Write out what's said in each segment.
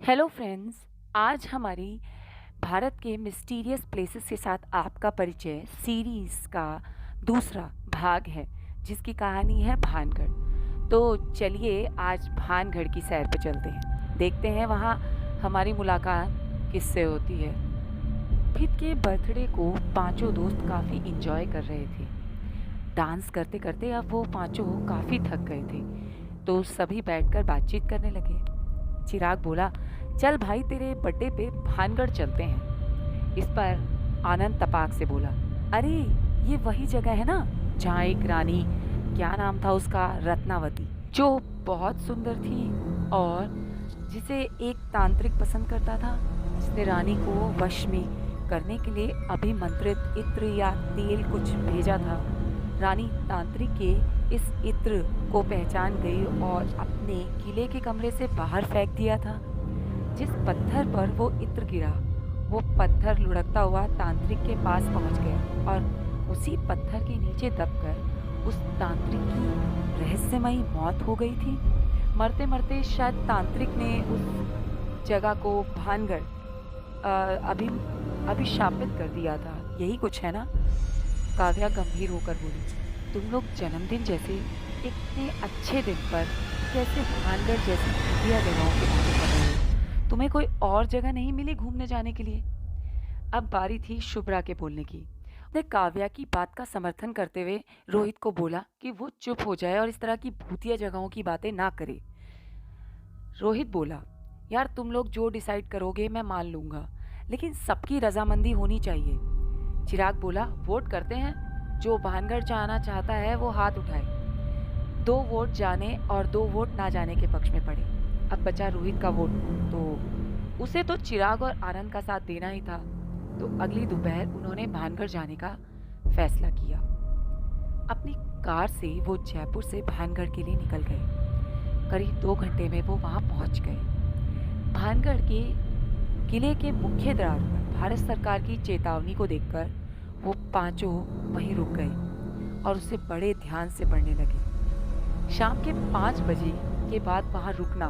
Hello friends. आज हमारी भारत के मिस्टीरियस प्लेसेस के साथ आपका परिचय सीरीज़ का दूसरा भाग है, जिसकी कहानी है भानगढ़। तो चलिए आज भानगढ़ की सैर पे चलते हैं, देखते हैं वहाँ हमारी मुलाकात किससे होती है। फित के बर्थडे को पांचों दोस्त काफ़ी इंजॉय कर रहे थे। डांस करते करते अब वो पांचों काफ़ी थक गए थे, तो सभी बैठकर बातचीत करने लगे। चिराग बोला, चल भाई तेरे बर्थडे पे भानगढ़ चलते हैं। इस पर आनंद तपाक से बोला, अरे ये वही जगह है ना जहाँ एक रानी, क्या नाम था उसका, रत्नावती, जो बहुत सुंदर थी और जिसे एक तांत्रिक पसंद करता था, जिसने रानी को वश में करने के लिए अभिमंत्रित इत्र या तेल कुछ भेजा था। रानी तांत्रिक के इस इत्र को पहचान गई और अपने किले के कमरे से बाहर फेंक दिया था। जिस पत्थर पर वो इत्र गिरा, वो पत्थर लुढ़कता हुआ तांत्रिक के पास पहुंच गया और उसी पत्थर के नीचे दबकर उस तांत्रिक की रहस्यमयी मौत हो गई थी। मरते मरते शायद तांत्रिक ने उस जगह को भानगढ़ अभी अभिशापित कर दिया था। यही कुछ है ना? काव्या गंभीर होकर बोली, तुम लोग जन्मदिन जैसे इतने अच्छे दिन पर कैसे भानगढ़ जैसी घटिया जगहों की बातें कर रहे हो? तुम्हें कोई और जगह नहीं मिली घूमने जाने के लिए? अब बारी थी शुभ्रा के बोलने की। उसने काव्या की बात का समर्थन करते हुए रोहित को बोला कि वो चुप हो जाए और इस तरह की भूतिया जगहों की बातें ना करे। रोहित बोला, यार तुम लोग जो डिसाइड करोगे मैं मान लूंगा, लेकिन सबकी रजामंदी होनी चाहिए। चिराग बोला, वोट करते हैं, जो भानगढ़ जाना चाहता है वो हाथ उठाए। 2 वोट जाने और 2 वोट ना जाने के पक्ष में पड़े। अब बचा रोहित का वोट, तो उसे तो चिराग और आनंद का साथ देना ही था। तो अगली दोपहर उन्होंने भानगढ़ जाने का फैसला किया। अपनी कार से वो जयपुर से भानगढ़ के लिए निकल गए। करीब 2 घंटे में वो वहां पहुंच गए। भानगढ़ के किले के मुख्य द्वार पर भारत सरकार की चेतावनी को देखकर वो पांचों वहीं रुक गए और उसे बड़े ध्यान से पढ़ने लगे। शाम के 5 बजे के बाद वहां रुकना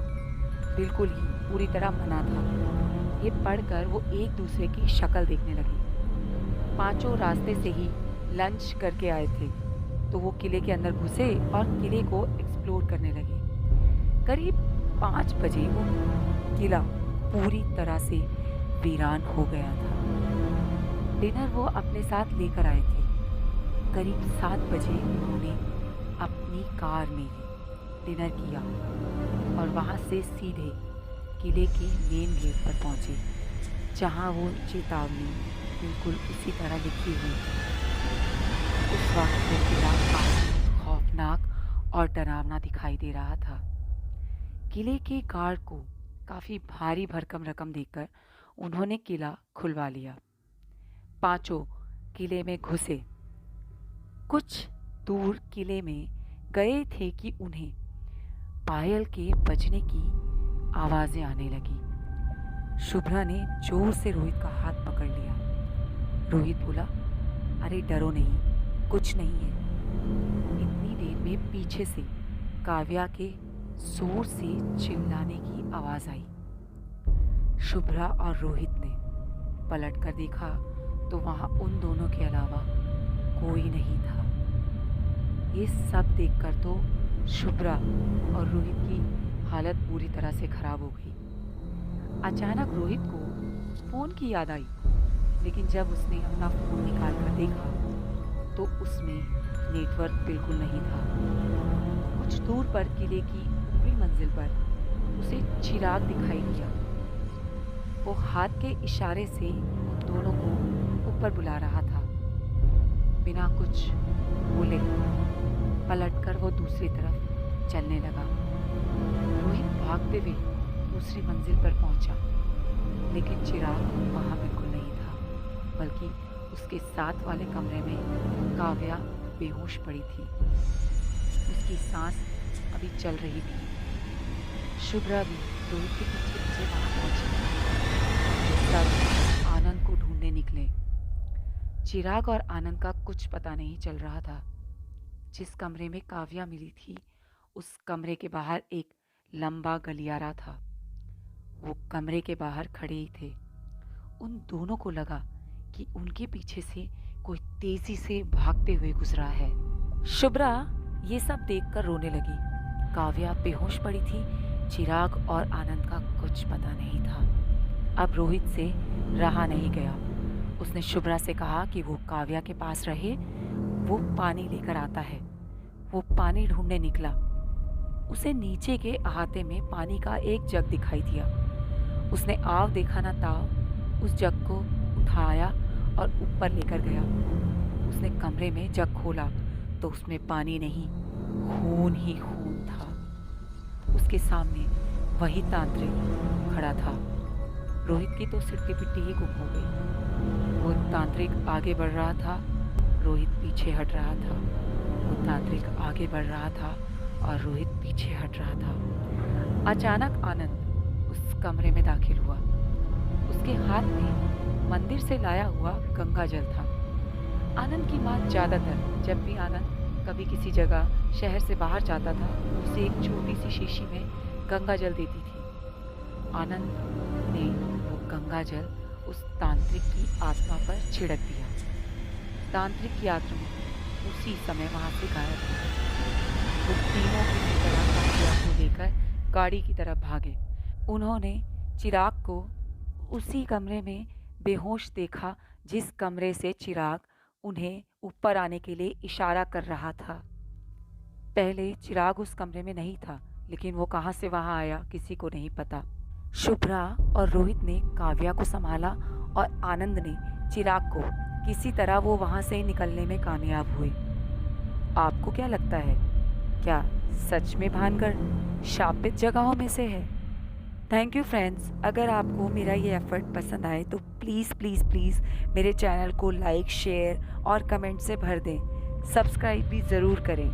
बिल्कुल ही पूरी तरह मना था। ये पढ़कर वो एक दूसरे की शक्ल देखने लगे। पांचों रास्ते से ही लंच करके आए थे, तो वो किले के अंदर घुसे और किले को एक्सप्लोर करने लगे। करीब 5 बजे वो किला पूरी तरह से वीरान हो गया था। डिनर वो अपने साथ लेकर आए थे। करीब 7 बजे उन्होंने अपनी कार में ही डिनर किया और वहां से सीधे किले के मेन गेट पर पहुंचे, जहां वो चेतावनी बिल्कुल उसी तरह लिखी हुई थी। उस वक्त वो किला काफी खौफनाक और डरावना दिखाई दे रहा था। किले के गार्ड को काफी भारी भरकम रकम देकर उन्होंने किला खुलवा लिया। पांचों किले में घुसे। कुछ दूर किले में गए थे कि उन्हें पायल के बजने की आवाजें आने लगी। शुभ्रा ने जोर से रोहित का हाथ पकड़ लिया। रोहित बोला, अरे डरो नहीं, कुछ नहीं है। इतनी देर में पीछे से काव्या के जोर से चिल्लाने की आवाज आई। शुभ्रा और रोहित ने पलट कर देखा तो वहां उन दोनों के अलावा कोई नहीं था। ये सब देखकर तो शुभ्रा और रोहित की हालत पूरी तरह से खराब हो गई। अचानक रोहित को फोन की याद आई, लेकिन जब उसने अपना फोन निकाल कर देखा तो उसमें नेटवर्क बिल्कुल नहीं था। कुछ दूर पर किले की ऊपरी मंजिल पर उसे चिराग दिखाई दिया। वो हाथ के इशारे से उन दोनों को ऊपर बुला रहा था। बिना कुछ बोले पलटकर वो दूसरी तरफ चलने लगा। रोहित भागते हुए दूसरी मंजिल पर पहुंचा, लेकिन चिराग वहां बिल्कुल नहीं था, बल्कि उसके साथ वाले कमरे में काव्या बेहोश पड़ी थी। उसकी सांस अभी चल रही थी। शुभ्रा भी रोहित के पीछे पीछे वहां पहुंची। सब आनंद को ढूंढने निकले। चिराग और आनंद का कुछ पता नहीं चल रहा था। जिस कमरे में काव्या मिली थी, उस कमरे के बाहर एक लंबा गलियारा था। वो कमरे के बाहर खड़े ही थे। उन दोनों को लगा कि उनके पीछे से कोई तेजी से भागते हुए गुजरा है। शुभ्रा ये सब देखकर रोने लगी। काव्या बेहोश पड़ी थी। चिराग और आनंद का कुछ पता नहीं था। अब रोहित से रहा नहीं गया। उसने शुभ्रा से कहा कि वो काव्या के पास रहे, वो पानी लेकर आता है। वो पानी ढूंढने निकला। उसे नीचे के अहाते में पानी का एक जग दिखाई दिया। उसने आव देखा ना ताव उस जग को उठाया और ऊपर लेकर गया। उसने कमरे में जग खोला तो उसमें पानी नहीं, खून ही खून था। उसके सामने वही तांत्रिक खड़ा था। रोहित की तो सिर की पिट्टी ही गुम हो गई। वो तांत्रिक आगे बढ़ रहा था, रोहित पीछे हट रहा था। वो तांत्रिक आगे बढ़ रहा था और रोहित पीछे हट रहा था। अचानक आनंद उस कमरे में दाखिल हुआ। उसके हाथ में मंदिर से लाया हुआ गंगा जल था। आनंद की माँ ज़्यादातर जब भी आनंद कभी किसी जगह शहर से बाहर जाता था, उसे एक छोटी सी शीशी में गंगा जल देती थी। आनंद ने वो गंगा जल उस तांत्रिक की आत्मा पर छिड़क दिया। तांत्रिक की आत्मा उसी समय वहां से गायब हो गई। वो तीनों किसी तरह काव्या को लेकर गाड़ी की तरफ भागे। उन्होंने चिराग को उसी कमरे में बेहोश देखा जिस कमरे से चिराग उन्हें ऊपर आने के लिए इशारा कर रहा था। पहले चिराग उस कमरे में नहीं था, लेकिन वो कहाँ से वहाँ आया किसी को नहीं पता। शुभ्रा और रोहित ने काव्या को संभाला और आनंद ने चिराग को किसी तरह वो वहाँ से निकलने में कामयाब हुए। आपको क्या लगता है, क्या सच में भानगढ़ शापित जगहों में से है? Thank you friends. अगर आपको मेरा ये एफर्ट पसंद आए तो प्लीज़ प्लीज़ प्लीज़ मेरे चैनल को लाइक, शेयर और कमेंट से भर दें। सब्सक्राइब भी ज़रूर करें।